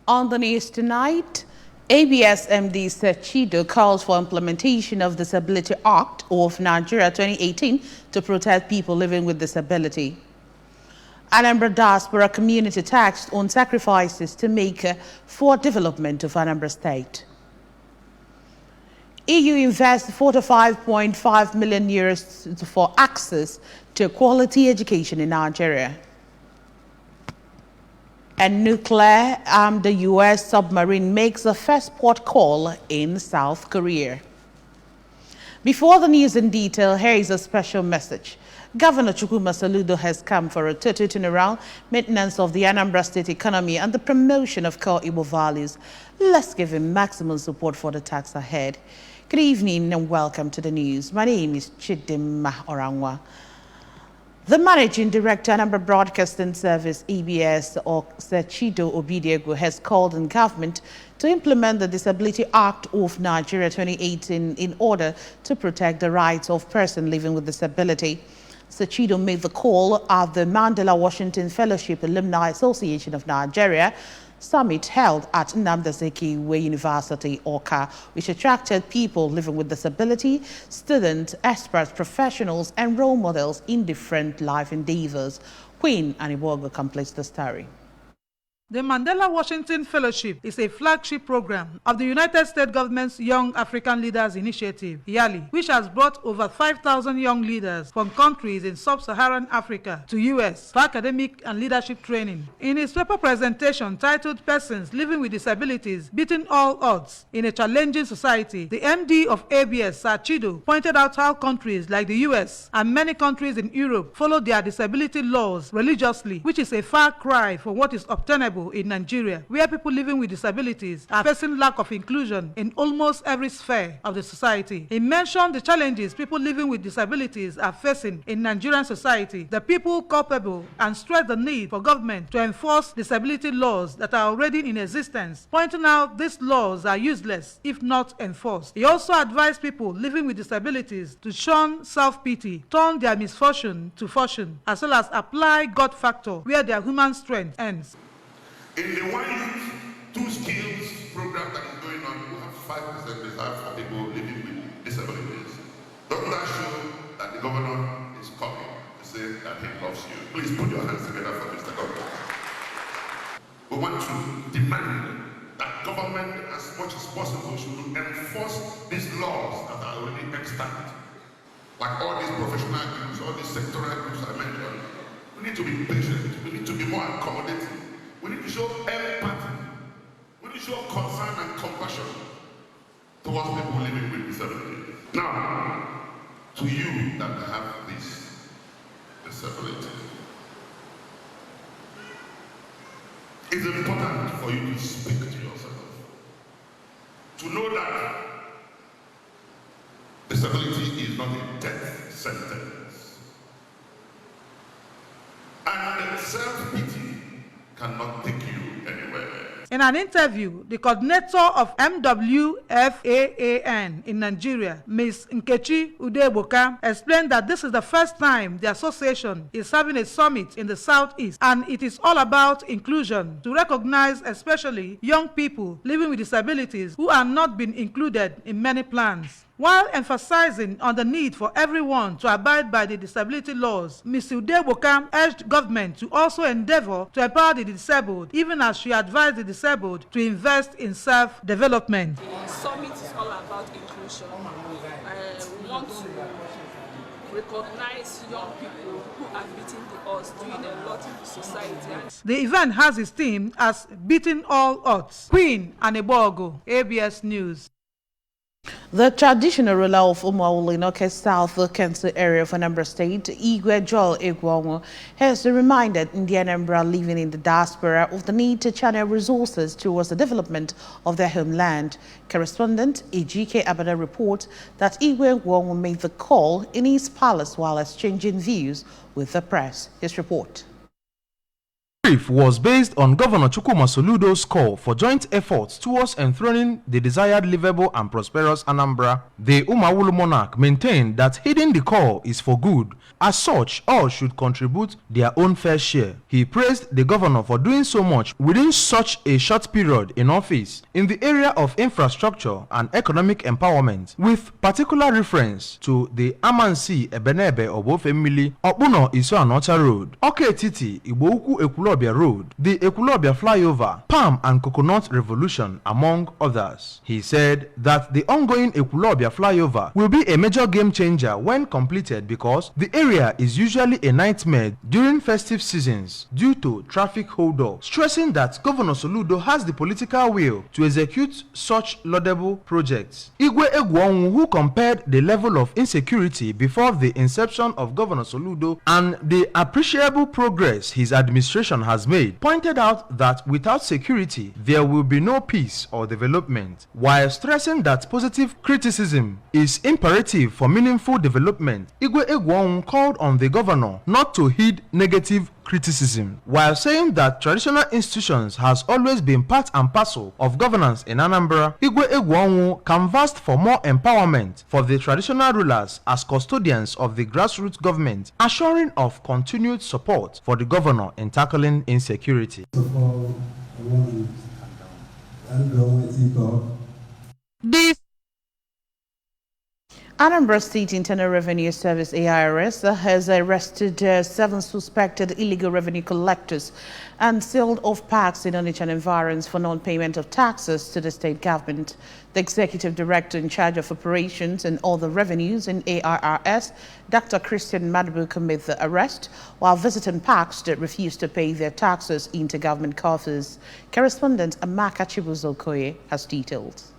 On the news tonight, ABS MD Sechido calls for implementation of Disability Act of Nigeria 2018 to protect people living with disability. Anambra diaspora community taxed on sacrifices to make for development of Anambra State. EU invests 45.5 million euros for access to quality education in Nigeria. And nuclear-armed the U.S. submarine makes a first port call in South Korea. Before the news in detail, here is a special message. Governor Chukwuma Soludo has come for a total turnaround, maintenance of the Anambra State economy and the promotion of core Igbo values. Let's give him maximum support for the task ahead. Good evening and welcome to the news. My name is Chidimma Orangwa. The Managing Director, Anambra Broadcasting Service, EBS, or Sechido Obidiegwu, has called on government to implement the Disability Act of Nigeria 2018 in order to protect the rights of persons living with disability. Sechido made the call at the Mandela Washington Fellowship Alumni Association of Nigeria Summit held at Nnamdi Azikiwe University, Awka, which attracted people living with disability, students, experts, professionals, and role models in different life endeavors. Queen Anibogo completes the story. The Mandela Washington Fellowship is a flagship program of the United States government's Young African Leaders Initiative, YALI, which has brought over 5,000 young leaders from countries in sub-Saharan Africa to US for academic and leadership training. In his paper presentation titled Persons Living with Disabilities Beating All Odds in a Challenging Society, the MD of ABS, Sechido, pointed out how countries like the US and many countries in Europe follow their disability laws religiously, which is a far cry from what is obtainable in Nigeria, where people living with disabilities are facing lack of inclusion in almost every sphere of the society. He mentioned the challenges people living with disabilities are facing in Nigerian society, the people culpable, and stressed the need for government to enforce disability laws that are already in existence, pointing out these laws are useless if not enforced. He also advised people living with disabilities to shun self-pity, turn their misfortune to fortune, as well as apply God factor where their human strength ends. In the One Youth, Two Skills program that is going on, we have 5% reserved for people living with disabilities. Doesn't that show that the governor is coming to say that he loves you? Please put your hands together for Mr. Governor. We want to demand that government, as much as possible, should enforce these laws that are already extant. Like all these professional groups, all these sectoral groups I mentioned, we need to be patient, we need to be more accommodating. We need to show empathy. We need to show concern and compassion towards people living with disability. Now, to you that have this disability, it's important for you to speak to yourself. To know that disability is not a death sentence. And self-pity cannot take you anywhere. In an interview, the coordinator of MWFAAN in Nigeria, Ms. Nkechi Udeboka, explained that this is the first time the association is having a summit in the Southeast, and it is all about inclusion to recognize especially young people living with disabilities who are not being included in many plans. While emphasizing on the need for everyone to abide by the disability laws, Ms. Udeboka urged government to also endeavor to empower the disabled, even as she advised the disabled to invest in self-development. The summit is all about inclusion. We want to recognize young people who are beating the odds, doing a lot in the society. The event has its theme as Beating All Odds. Queen Anibogo, ABS News. The traditional ruler of Umuawulu in Awka South Council area of Anambra State, Igwe Joel Egwonwu, has reminded Indian Anambra living in the diaspora of the need to channel resources towards the development of their homeland. Correspondent Ejike Abada reports that Igwe Egwonwu made the call in his palace while exchanging views with the press. His report. brief was based on Governor Chukwuma Soludo's call for joint efforts towards enthroning the desired livable and prosperous Anambra. The Umawulu monarch maintained that heeding the call is for good. As such, all should contribute their own fair share. He praised the governor for doing so much within such a short period in office in the area of infrastructure and economic empowerment, with particular reference to the Amansi Ebenebe Obofemili Okpuno Iso Anota Road, Oketiti Igboukwu Ekulobia Road, the Ekulobia Flyover, Palm and Coconut Revolution, among others. He said that the ongoing Ekulobia Flyover will be a major game changer when completed because the area is usually a nightmare during festive seasons due to traffic hold-up, stressing that Governor Soludo has the political will to execute such laudable projects. Igwe Egwuonwu, who compared the level of insecurity before the inception of Governor Soludo and the appreciable progress his administration has made, pointed out that without security, there will be no peace or development, while stressing that positive criticism is imperative for meaningful development. Igwe Egwuonwu called on the governor not to heed negative criticism, while saying that traditional institutions has always been part and parcel of governance in Anambra. Igwe Egwuonwu canvassed for more empowerment for the traditional rulers as custodians of the grassroots government, assuring of continued support for the governor in tackling insecurity. This Anambra State Internal Revenue Service AIRS has arrested 7 suspected illegal revenue collectors and sealed off parks in Onitsha and environs for non-payment of taxes to the state government. The executive director in charge of operations and all the revenues in AIRS, Dr. Christian Madbuka, made the arrest while visiting parks that refused to pay their taxes into government coffers. Correspondent Amaka Chibuzo-Okoye has details.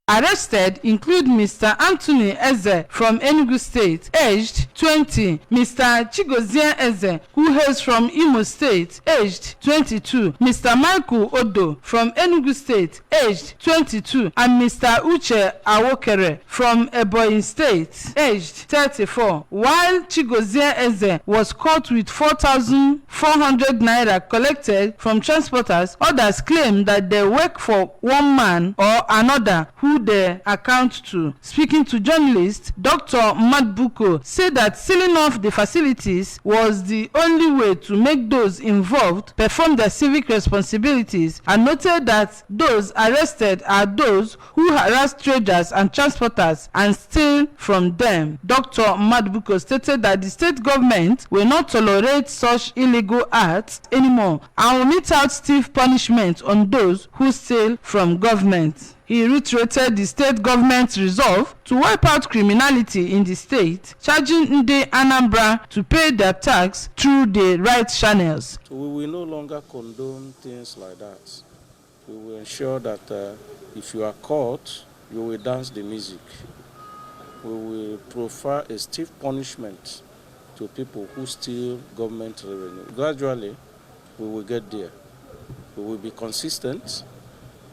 Arrested include Mr. Anthony Eze from Enugu State, aged 20, Mr. Chigozie Eze, who hails from Imo State, aged 22, Mr. Michael Odo from Enugu State, aged 22, and Mr. Uche Awokere from Ebonyi State, aged 34. While Chigozie Eze was caught with 4,400 naira collected from transporters, others claim that they work for one man or another who they account to. Speaking to journalists, Dr. Madbuko said that sealing off the facilities was the only way to make those involved perform their civic responsibilities, and noted that those arrested are those who harass traders and transporters and steal from them. Dr. Madbuko stated that the state government will not tolerate such illegal acts anymore and will mete out stiff punishment on those who steal from government. He reiterated the state government's resolve to wipe out criminality in the state, charging Ndi Anambra to pay their tax through the right channels. So we will no longer condone things like that. We will ensure that if you are caught, you will dance the music. We will prefer a stiff punishment to people who steal government revenue. Gradually, we will get there. We will be consistent.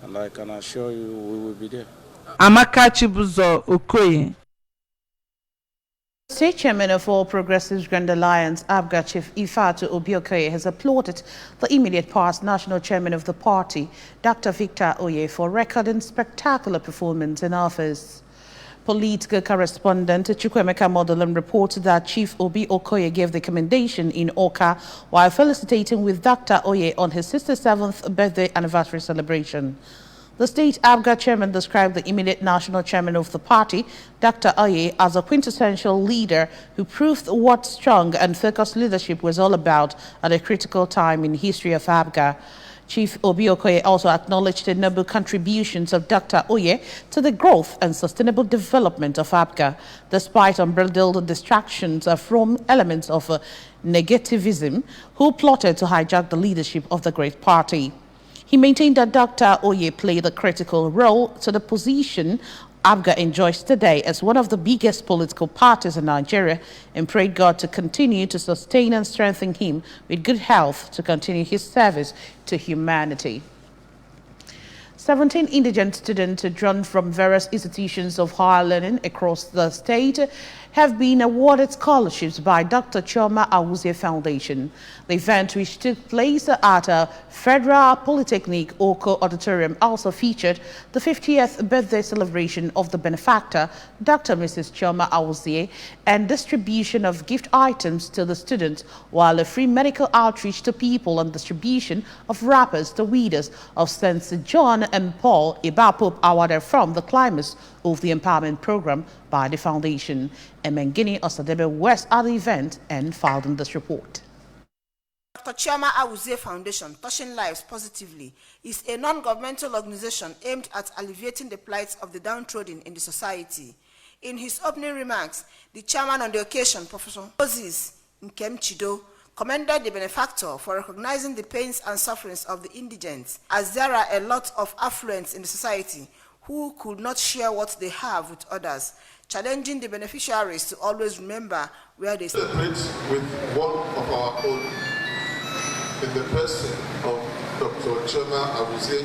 And I can assure you we will be there. Amaka Chibuzo-Okoye. State Chairman of All Progressives Grand Alliance, ABGA Chief Ifeatu Obi-Okoye, has applauded the immediate past National Chairman of the party, Dr. Victor Oye, for recording spectacular performance in office. Political correspondent Chukwemeka Modelim reported that Chief Obi-Okoye gave the commendation in Oka while felicitating with Dr. Oye on his 67th birthday anniversary celebration. The state ABGA chairman described the immediate national chairman of the party, Dr. Oye, as a quintessential leader who proved what strong and focused leadership was all about at a critical time in the history of ABGA. Chief Obi-Okoye also acknowledged the noble contributions of Dr. Oye to the growth and sustainable development of ABGA, despite unbridled distractions from elements of negativism who plotted to hijack the leadership of the great party. He maintained that Dr. Oye played a critical role to the position ABGA enjoys today as one of the biggest political parties in Nigeria, and prayed God to continue to sustain and strengthen him with good health to continue his service to humanity. 17 indigent students drawn from various institutions of higher learning across the state have been awarded scholarships by Dr. Chioma Awuzie Foundation. The event, which took place at Federal Polytechnic Oko Auditorium, also featured the 50th birthday celebration of the benefactor, Dr. Mrs. Chioma Awuzie, and distribution of gift items to the students, while a free medical outreach to people and distribution of wrappers to readers of St. John and Paul Ibapop Award from the climax of the empowerment program by the foundation. Emengini Osadebe was at the event and filed in this report. Dr. Chioma Awuzie Foundation, Touching Lives Positively, is a non-governmental organization aimed at alleviating the plight of the downtrodden in the society. In his opening remarks, the chairman on the occasion, Professor Moses Nkem Chido, commended the benefactor for recognizing the pains and sufferings of the indigent, as there are a lot of affluents in the society who could not share what they have with others, challenging the beneficiaries to always remember where they stand. Celebrate with one of our own, in the person of Dr. Chioma Awuzie,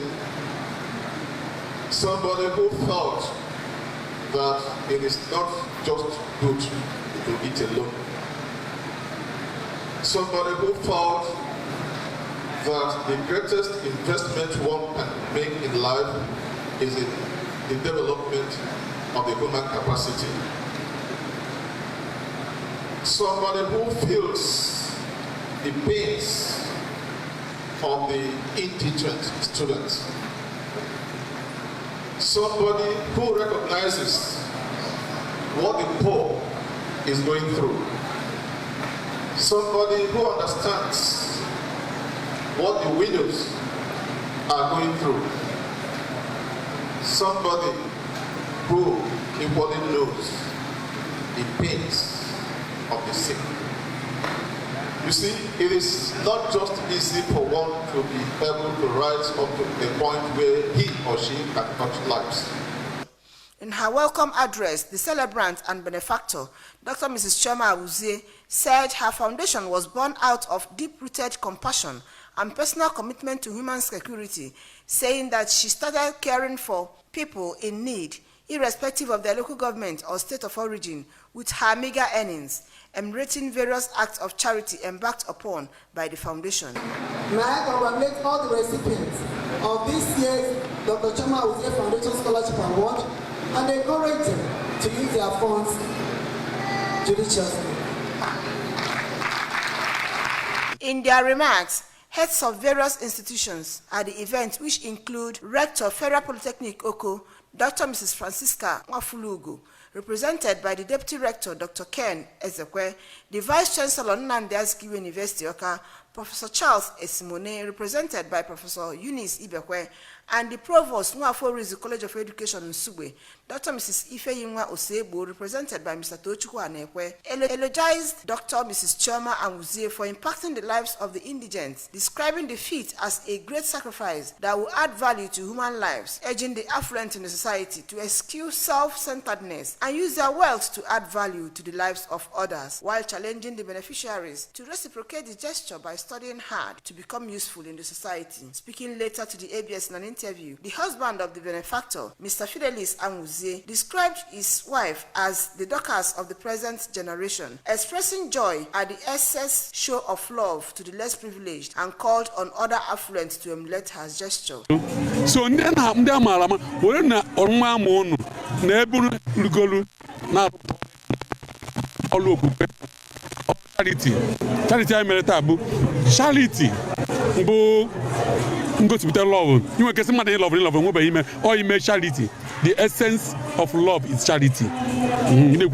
somebody who felt that it is not just good to eat alone. Somebody who felt that the greatest investment one can make in life is in the development of the human capacity. Somebody who feels the pains of the indigent students. Somebody who recognizes what the poor is going through. Somebody who understands what the widows are going through. Somebody who equally knows the pains of the sick. You see, it is not just easy for one to be able to rise up to the point where he or she can touch lives. In her welcome address, the celebrant and benefactor, Dr. Mrs. Chioma Awuzie, said her foundation was born out of deep-rooted compassion and personal commitment to human security, saying that she started caring for people in need, irrespective of their local government or state of origin, with her meager earnings, emulating various acts of charity embarked upon by the foundation. May I congratulate all the recipients of this year's Dr. Chioma Awuzie Foundation Scholarship Award and encourage them to use their funds judiciously. In their remarks, heads of various institutions at the event, which include Rector Federal Polytechnic Oko, Dr. Mrs. Francisca Nwafulugo, represented by the Deputy Rector, Dr. Ken Ezekwe, the Vice Chancellor, Nnamdi Azikiwe University, Oka, Professor Charles Esimone, represented by Professor Eunice Ibekwe, and the Provost, Nwafo Orizu College of Education, Nsugbe, Dr. Mrs. Ifeyinwa Osebo, represented by Mr. Tochukwu Anekwe, eulogized Dr. Mrs. Chioma Awuzie for impacting the lives of the indigent, describing the feat as a great sacrifice that will add value to human lives, urging the affluent in the society to eschew self-centeredness and use their wealth to add value to the lives of others, while challenging the beneficiaries to reciprocate the gesture by studying hard to become useful in the society. Speaking later to the ABS in an interview, the husband of the benefactor, Mr. Fidelis Awuzie, described his wife as the Dorcas of the present generation, expressing joy at the excess show of love to the less privileged and called on other affluents to emulate her gesture. So ndị amara ma were na ọnwa ama unu na eburu lugolu na ọlụ okpukpe charity anyị mere taa bụ charity bụ ngosipụta love inwe kesị mmadụ love nwebeghị ime ọ ime charity. The essence of love is charity.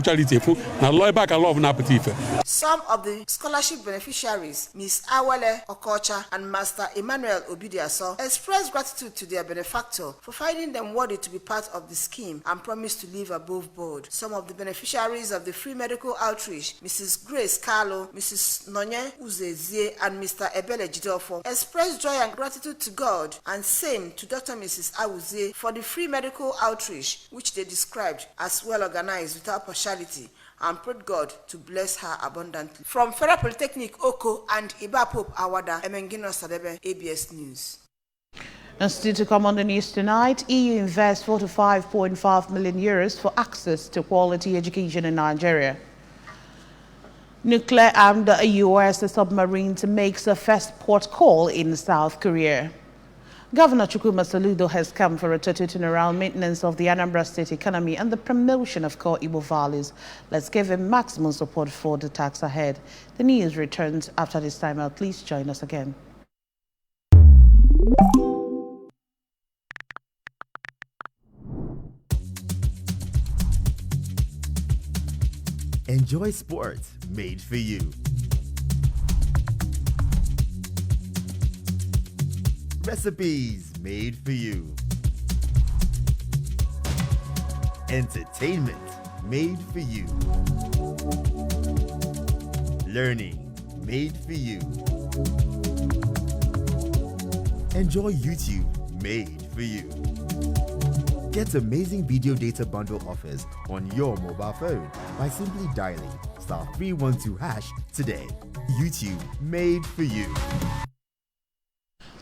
Charity na love ebe aka love na-apụta ife. Some of the scholarship beneficiaries, Ms. Awele Okocha and Master Emmanuel Obidiaso, expressed gratitude to their benefactor for finding them worthy to be part of the scheme and promised to live above board. Some of the beneficiaries of the free medical outreach, Mrs. Grace Carlo, Mrs. Nonye Uzezie, and Mr. Ebele Jidofo, expressed joy and gratitude to God and same to Dr. Mrs. Awuzie for the free medical outreach, which they described as well organized without partiality, and prayed God to bless her abundantly. From Federal Polytechnic Oko and Ibapop Awada, Emengino Sadebe, ABS News. And still to come on the news tonight, EU invests €45.5 million for access to quality education in Nigeria. Nuclear-armed U.S. submarine makes a first port call in South Korea. Governor Chukwuma Soludo has come for a total turnaround maintenance of the Anambra State economy and the promotion of core Igbo values. Let's give him maximum support for the task ahead. The news returns after this time out. Please join us again. Enjoy sports made for you. Recipes made for you. Entertainment made for you. Learning made for you. Enjoy YouTube made for you. Get amazing video data bundle offers on your mobile phone by simply dialing *312# today. YouTube made for you.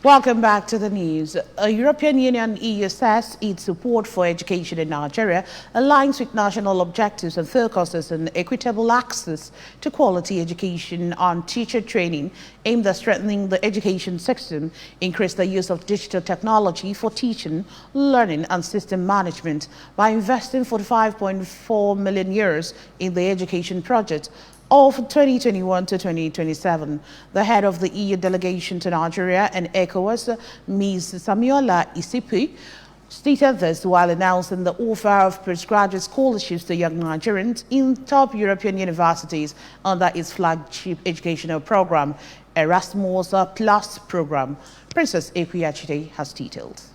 Welcome back to the news. A European Union EU says its support for education in Nigeria aligns with national objectives and focuses on equitable access to quality education on teacher training aimed at strengthening the education system, increase the use of digital technology for teaching, learning and system management by investing 45.4 million euros in the education project of 2021 to 2027. The head of the EU delegation to Nigeria and ECOWAS, Ms. Samiola Isipi, stated this while announcing the offer of postgraduate scholarships to young Nigerians in top European universities under its flagship educational program, Erasmus Plus program. Princess Equiachide has details.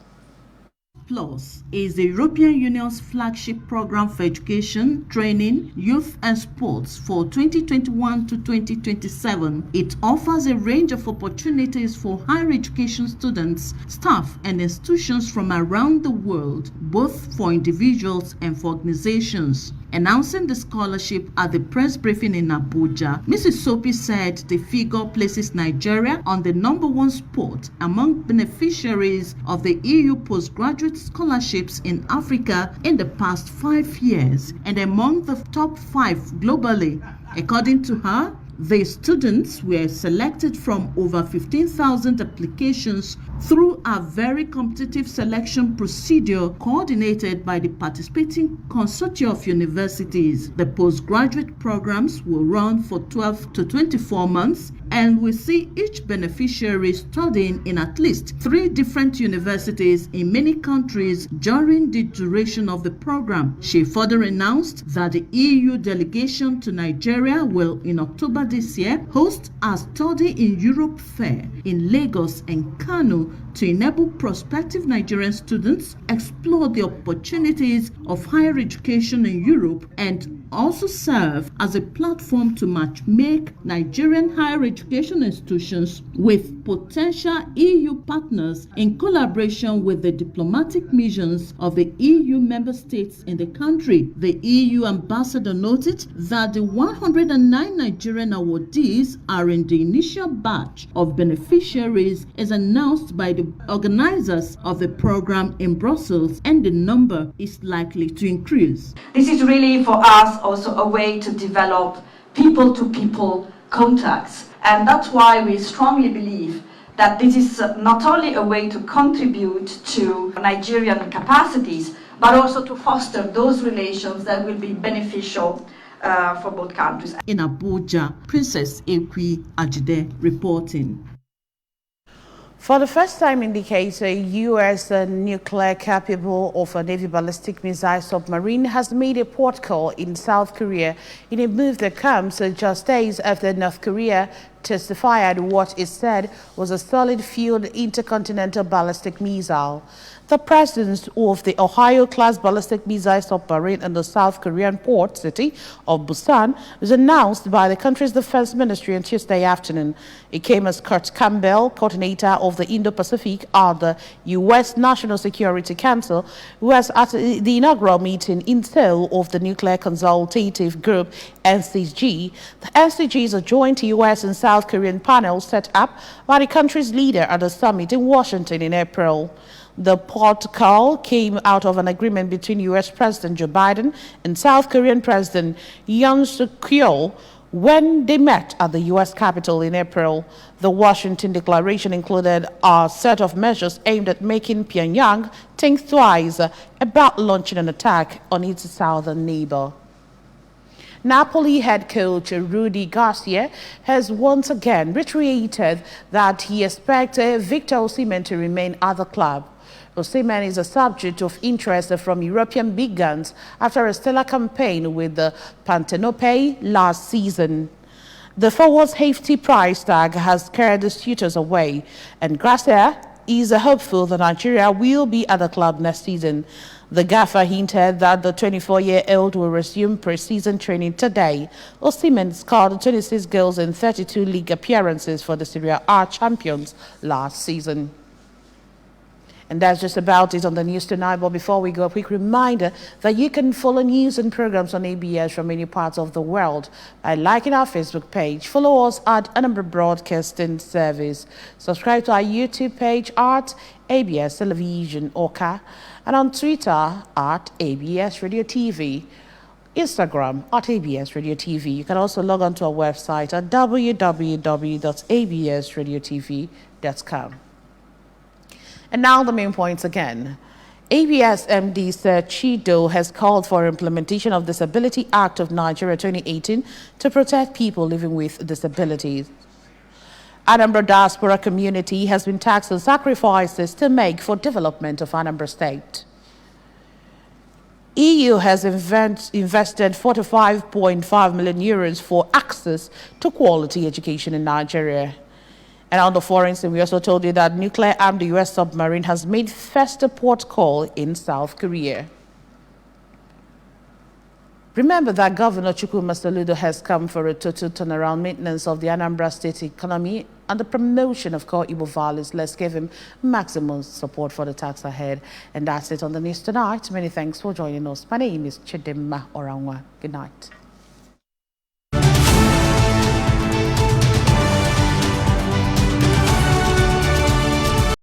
Plus is the European Union's flagship program for education, training, youth and sports for 2021 to 2027. It offers a range of opportunities for higher education students, staff and institutions from around the world, both for individuals and for organizations. Announcing the scholarship at the press briefing in Abuja, Mrs. Sopi said the figure places Nigeria on the #1 spot among beneficiaries of the EU postgraduate scholarships in Africa in the past 5 years and among the top 5 globally. According to her, the students were selected from over 15,000 applications through a very competitive selection procedure coordinated by the participating consortium of universities. The postgraduate programs will run for 12 to 24 months and will see each beneficiary studying in at least 3 different universities in many countries during the duration of the program. She further announced that the EU delegation to Nigeria will, in October this year, host a Study in Europe fair in Lagos and Kano to enable prospective Nigerian students explore the opportunities of higher education in Europe and also serve as a platform to matchmake Nigerian higher education institutions with potential EU partners in collaboration with the diplomatic missions of the EU member states in the country. The EU ambassador noted that the 109 Nigerian awardees are in the initial batch of beneficiaries as announced by the organizers of the program in Brussels, and the number is likely to increase. This is really for us also a way to develop people-to-people contacts, and that's why we strongly believe that this is not only a way to contribute to Nigerian capacities, but also to foster those relations that will be beneficial for both countries. In Abuja, Princess Ekwi Ajide reporting. For the first time in decades, a U.S. nuclear capable of a Navy ballistic missile submarine has made a port call in South Korea in a move that comes just days after North Korea testified what it said was a solid-fueled intercontinental ballistic missile. The presence of the Ohio-class ballistic missile submarine in the South Korean port city of Busan was announced by the country's defense ministry on Tuesday afternoon. It came as Kurt Campbell, coordinator of the Indo-Pacific at the U.S. National Security Council, who was at the inaugural meeting in Seoul of the Nuclear Consultative Group, NCG. The NCG is a joint U.S. and South Korean panel set up by the country's leader at the summit in Washington in April. The port call came out of an agreement between U.S. President Joe Biden and South Korean President Yoon Suk-yeol, When they met at the U.S. Capitol in April, the Washington Declaration included a set of measures aimed at making Pyongyang think twice about launching an attack on its southern neighbor. Napoli head coach Rudy Garcia has once again reiterated that he expects Victor Osimhen to remain at the club. Osimhen is a subject of interest from European big guns after a stellar campaign with the Partenope last season. The forward's hefty price tag has scared the suitors away, and Garcia is hopeful that Nigeria will be at the club next season. The gaffer hinted that the 24-year-old will resume pre-season training today. Osimhen scored 26 goals in 32 league appearances for the Serie A champions last season. And that's just about it on the news tonight. But before we go, a quick reminder that you can follow news and programs on ABS from many parts of the world by liking our Facebook page. Follow us at Anambra Broadcasting Service. Subscribe to our YouTube page at ABS Television Oka, and on Twitter at ABS Radio TV. Instagram at ABS Radio TV. You can also log on to our website at www.absradiotv.com. And now the main points again. ABS MD Sir Chido has called for implementation of Disability Act of Nigeria 2018 to protect people living with disabilities. Anambra diaspora community has been taxed on sacrifices to make for development of Anambra State. EU has invested 45.5 million euros for access to quality education in Nigeria. And on the foreign scene, we also told you that nuclear-armed U.S. submarine has made first port call in South Korea. Remember that Governor Chukwuma Soludo has come for a total turnaround maintenance of the Anambra State economy and the promotion of core Igbo values. Let's give him maximum support for the task ahead. And that's it on the news tonight. Many thanks for joining us. My name is Chidimma Orangwa. Good night.